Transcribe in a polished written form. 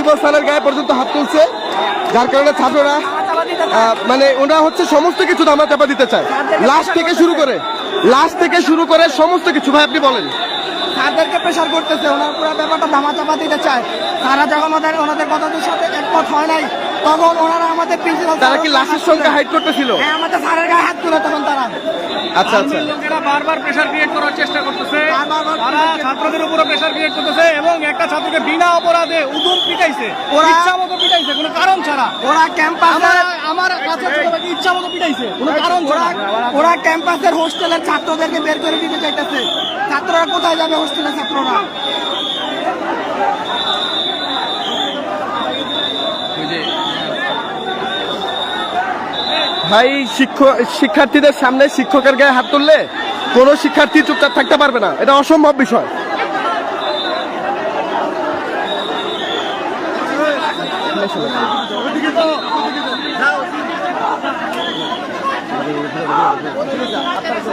Municipal স্থানের গায়ে পর্যন্ত হাত তুলছে, যার কারণে ছাত্ররা মানে ওরা হচ্ছে সমস্ত কিছু ধামা চাপা দিতে চায়, লাশ থেকে শুরু করে সমস্ত কিছু। ভাই আপনি বলেন। তাদেরকে প্রেশার করতেছে, ওনার পুরো ব্যাপারটা ধামা চাপা দিতে চায়। তারা যখন ওনাদের কথাদের সাথে একমত হয় নাই, তখন ওনারা আমাদের প্রিন্সিপাল, তারা কি লাশের সংখ্যা হাইড করতেছিল? হ্যাঁ, আমাদের স্যারের গায়ে হাত তুলে তখন তারা। আচ্ছা আচ্ছা, লোকেরা বারবার প্রেসার ক্রিয়েট করার চেষ্টা করতেছে, তারা ছাত্রদের উপরে প্রেসার ক্রিয়েট করতেছে এবং একটা ছাত্রকে বিনা অপরাধে উদুম পিটাইছে, ইচ্ছা মতো পিটাইছে, কোনো কারণ ছাড়া। ওরা ক্যাম্পাসে আমার কাছে ইচ্ছা মতো পিটাইছে, কোনো কারণ ছাড়া। ওরা ক্যাম্পাসের হোস্টেলের ছাত্রদেরকে বের করে দিতে চাইতেছে। ছাত্ররা কোথায় যাবে? হোস্টেলের ছাত্ররা। ভাই শিক্ষার্থীদের সামনে শিক্ষকের গায়ে হাত তুললে কোনো শিক্ষার্থী চুপচাপ থাকতে পারবে না, এটা অসম্ভব বিষয়। আপনারা